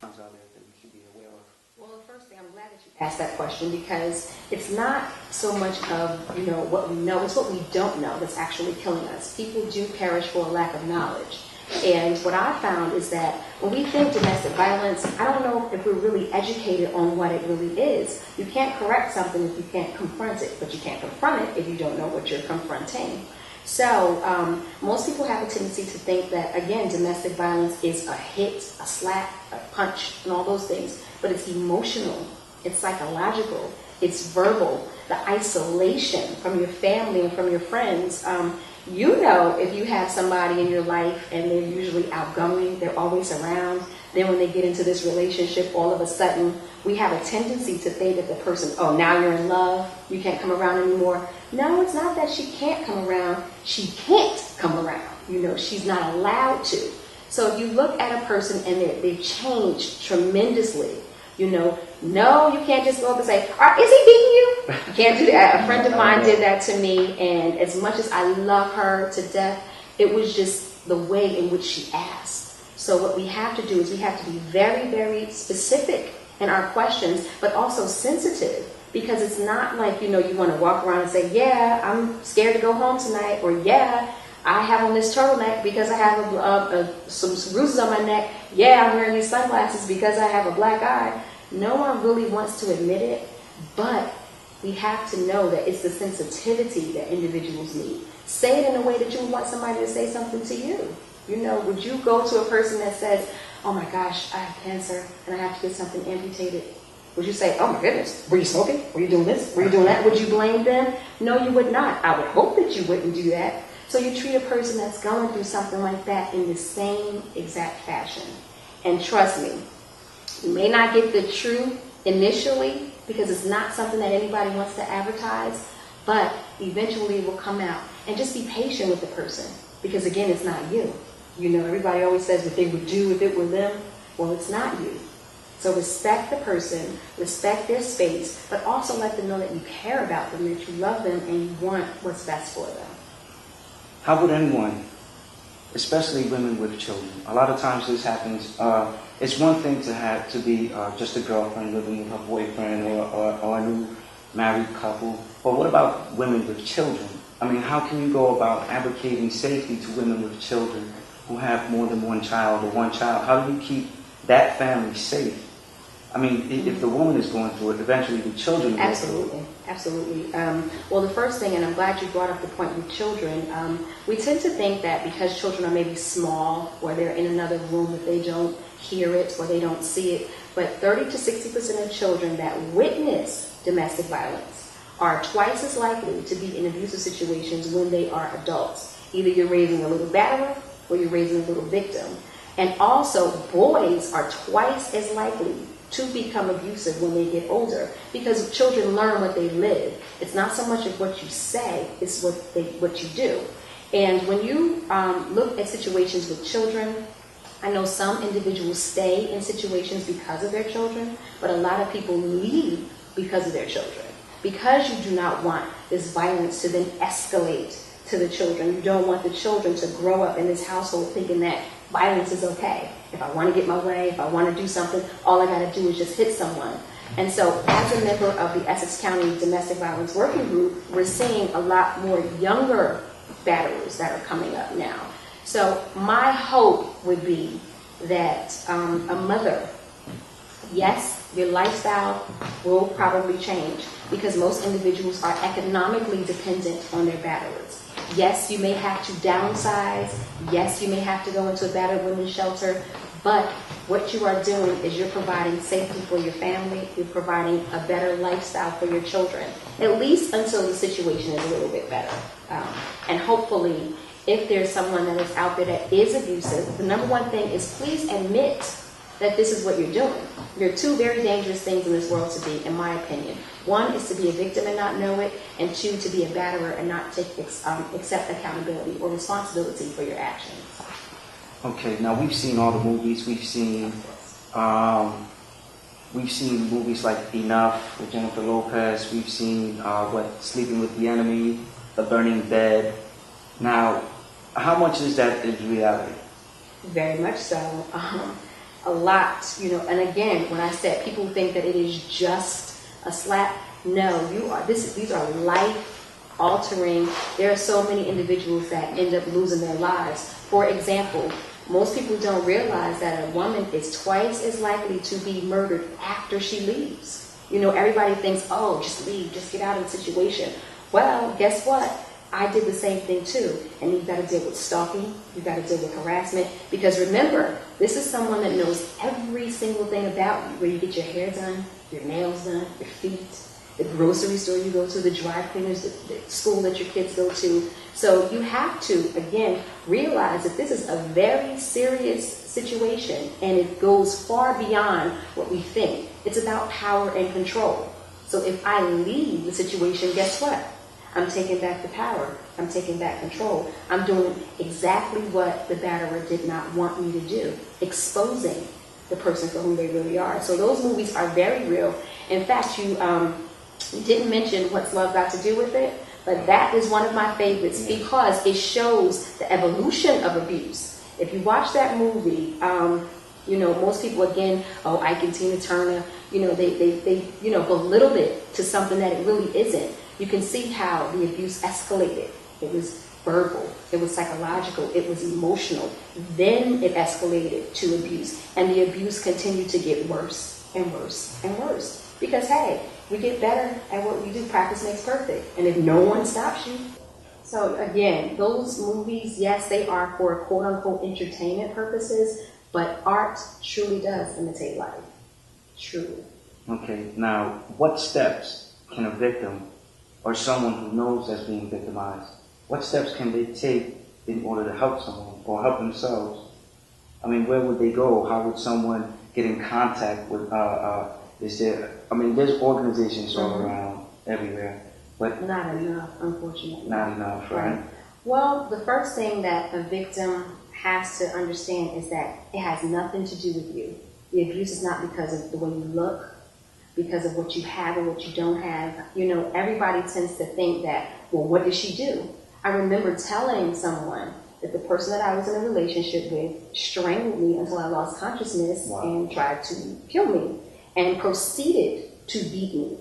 out there that we should be aware of? Well, the first thing, I'm glad that you asked that question, because it's not so much of, what we know, it's what we don't know that's actually killing us. People do perish for a lack of knowledge. And what I found is that when we think domestic violence, I don't know if we're really educated on what it really is. You can't correct something if you can't confront it, but you can't confront it if you don't know what you're confronting. So most people have a tendency to think that, again, domestic violence is a hit, a slap, a punch, and all those things. But it's emotional, it's psychological, it's verbal, the isolation from your family and from your friends. If you have somebody in your life and they're usually outgoing, they're always around, then when they get into this relationship, all of a sudden, we have a tendency to think that the person, oh, now you're in love, you can't come around anymore. No, it's not that she can't come around, she can't come around. She's not allowed to. So if you look at a person and they've changed tremendously, no, you can't just go up and say, is he beating you? You can't do that. A friend of mine did that to me, and as much as I love her to death, it was just the way in which she asked. So what we have to do is we have to be very, very specific in our questions, but also sensitive, because it's not like, you want to walk around and say, yeah, I'm scared to go home tonight, or yeah, I have on this turtleneck because I have some bruises on my neck. Yeah, I'm wearing these sunglasses because I have a black eye. No one really wants to admit it, but we have to know that it's the sensitivity that individuals need. Say it in a way that you would want somebody to say something to you. Would you go to a person that says, oh my gosh, I have cancer and I have to get something amputated? Would you say, oh my goodness, were you smoking? Were you doing this? Were you doing that? Would you blame them? No, you would not. I would hope that you wouldn't do that. So you treat a person that's going through something like that in the same exact fashion. And trust me, you may not get the truth initially because it's not something that anybody wants to advertise, but eventually it will come out. And just be patient with the person, because again, it's not you. Everybody always says what they would do if it were them. Well, it's not you. So respect the person, respect their space, but also let them know that you care about them, that you love them, and you want what's best for them. How would anyone, especially women with children, a lot of times this happens, it's one thing to be just a girlfriend living with her boyfriend or a new married couple, but what about women with children? I mean, how can you go about advocating safety to women with children who have more than one child or one child? How do you keep that family safe? I mean, if the woman is going through it, eventually the children go through it. Absolutely. Well, the first thing, and I'm glad you brought up the point with children, we tend to think that because children are maybe small or they're in another room that they don't hear it or they don't see it, but 30 to 60% of children that witness domestic violence are twice as likely to be in abusive situations when they are adults. Either you're raising a little batterer or you're raising a little victim. And also, boys are twice as likely to become abusive when they get older, because children learn what they live. It's not so much of what you say, it's what you do. And when you look at situations with children, I know some individuals stay in situations because of their children, but a lot of people leave because of their children. Because you do not want this violence to then escalate to the children. You don't want the children to grow up in this household thinking that violence is okay. If I want to get my way, if I want to do something, all I got to do is just hit someone. And so as a member of the Essex County Domestic Violence Working Group, we're seeing a lot more younger batterers that are coming up now. So my hope would be that a mother, yes, your lifestyle will probably change because most individuals are economically dependent on their batterers. Yes, you may have to downsize. Yes, you may have to go into a battered women's shelter. But what you are doing is you're providing safety for your family. You're providing a better lifestyle for your children, at least until the situation is a little bit better. And hopefully, if there's someone that is out there that is abusive, the number one thing is please admit that this is what you're doing. There are two very dangerous things in this world to be, in my opinion. One is to be a victim and not know it, and two, to be a batterer and not accept accountability or responsibility for your actions. Okay, now we've seen all the movies. We've seen movies like Enough with Jennifer Lopez. We've seen Sleeping with the Enemy, The Burning Bed. Now, how much is that in reality? Very much so. a lot, and again, when I said people think that it is just a slap, no, these are life altering. There are so many individuals that end up losing their lives. For example, most people don't realize that a woman is twice as likely to be murdered after she leaves. Everybody thinks, oh, just leave, just get out of the situation. Well, guess what? I did the same thing too. And you've got to deal with stalking, you've got to deal with harassment, because remember, this is someone that knows every single thing about you, where you get your hair done, your nails done, your feet, the grocery store you go to, the dry cleaners, the school that your kids go to. So you have to, again, realize that this is a very serious situation, and it goes far beyond what we think. It's about power and control. So if I leave the situation, guess what? I'm taking back the power. I'm taking back control. I'm doing exactly what the batterer did not want me to do, exposing the person for who they really are. So those movies are very real. In fact, you didn't mention What's Love Got to Do with It, but that is one of my favorites because it shows the evolution of abuse. If you watch that movie, most people, again, Ike and Tina Turner, they belittled it to something that it really isn't. You can see how the abuse escalated. It was verbal, it was psychological, it was emotional. Then it escalated to abuse, and the abuse continued to get worse and worse and worse. Because, hey, we get better at what we do. Practice makes perfect. And if no one stops you. So again, those movies, yes, they are for quote-unquote entertainment purposes, but art truly does imitate life. Truly. Okay, now, what steps can a victim or someone who knows that's being victimized, what steps can they take in order to help someone or help themselves? I mean, where would they go? How would someone get in contact with, there's organizations all around everywhere, but not enough, unfortunately. Not enough, right? Well, the first thing that a victim has to understand is that it has nothing to do with you. The abuse is not because of the way you look, because of what you have or what you don't have. Everybody tends to think that, well, what did she do? I remember telling someone that the person that I was in a relationship with strangled me until I lost consciousness and tried to kill me and proceeded to beat me.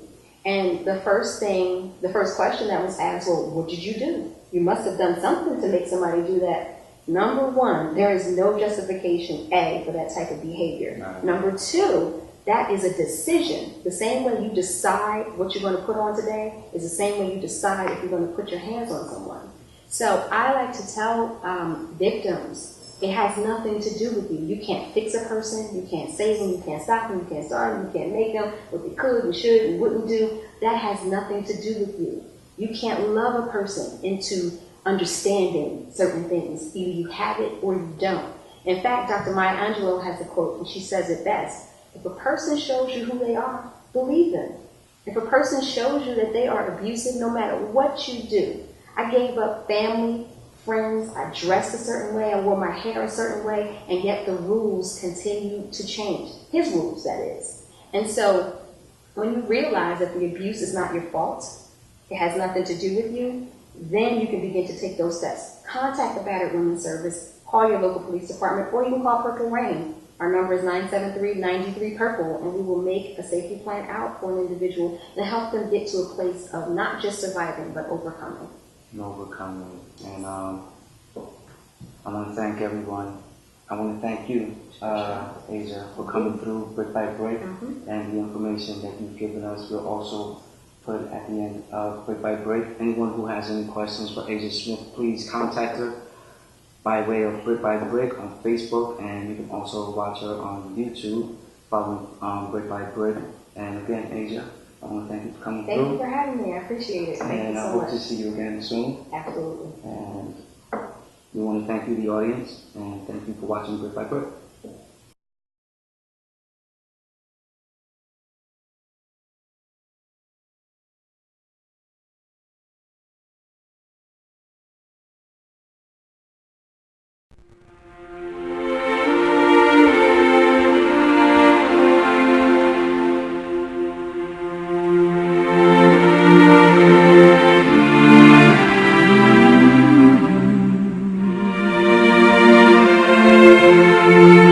And the first question that was asked, well, what did you do? You must have done something to make somebody do that. Number one, there is no justification, for that type of behavior. No. Number two, that is a decision. The same way you decide what you're going to put on today is the same way you decide if you're going to put your hands on someone. So I like to tell victims, it has nothing to do with you. You can't fix a person. You can't save them. You can't stop them. You can't start them. You can't make them what they could and should and wouldn't do. That has nothing to do with you. You can't love a person into understanding certain things. Either you have it or you don't. In fact, Dr. Maya Angelou has a quote, and she says it best. If a person shows you who they are, believe them. If a person shows you that they are abusive, no matter what you do. I gave up family, friends, I dressed a certain way, I wore my hair a certain way, and yet the rules continue to change. His rules, that is. And so when you realize that the abuse is not your fault, it has nothing to do with you, then you can begin to take those steps. Contact the Battered Women's Service, call your local police department, or you can call Purple Rain. Our number is 973-93-PURPLE, and we will make a safety plan out for an individual and help them get to a place of not just surviving, but overcoming. And I want to thank everyone. I want to thank you, Asia, for coming through Brick by Brick, and the information that you've given us. We'll also put it at the end of Brick by Brick. Anyone who has any questions for Asia Smith, please contact her by way of Brick by Brick on Facebook, and you can also watch her on YouTube, following Brick by Brick. And again, Asia, I want to thank you for coming through. Thank you for having me. I appreciate it. Thank you so much. And I hope to see you again soon. Absolutely. And we want to thank you, the audience, and thank you for watching Brick by Brick. Thank you.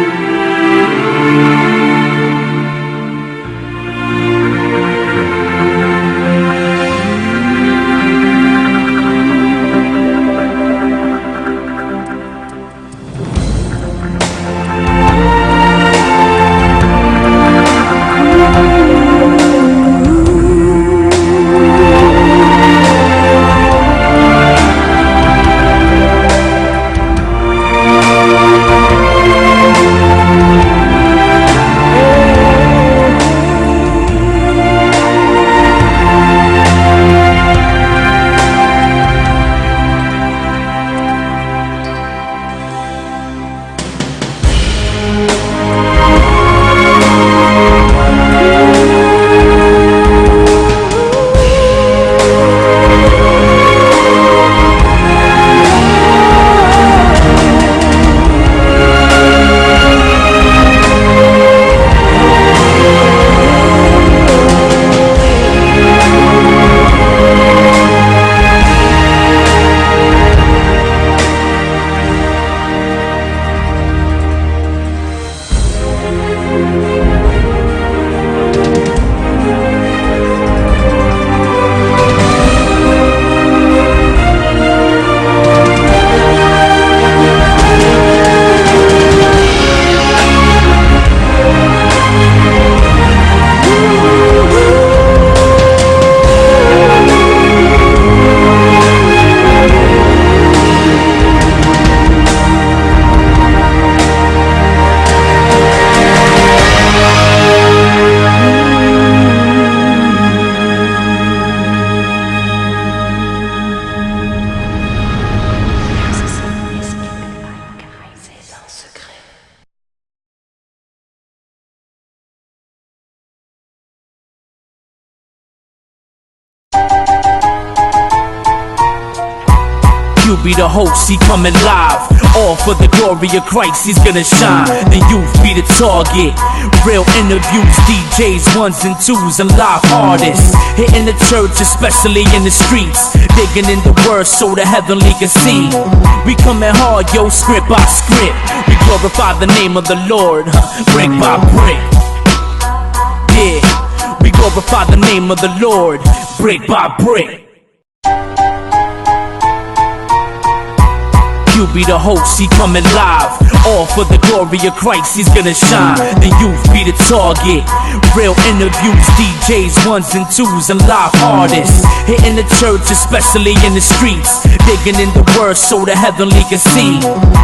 be the host, he coming live. All for the glory of Christ, he's gonna shine. The youth be the target. Real interviews, DJs, ones and twos, and live artists. Hitting the church, especially in the streets. Digging in the word so the heavenly can see. We coming hard, yo, script by script. We glorify the name of the Lord, brick by brick. Yeah, we glorify the name of the Lord, brick by brick. You be the host, he coming live. All for the glory of Christ, he's gonna shine. The youth be the target. Real interviews, DJs, ones and twos, and live artists. Hitting the church, especially in the streets. Digging in the word so the heavenly can see.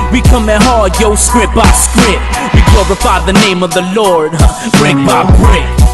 We coming hard, yo, script by script. We glorify the name of the Lord, brick by brick.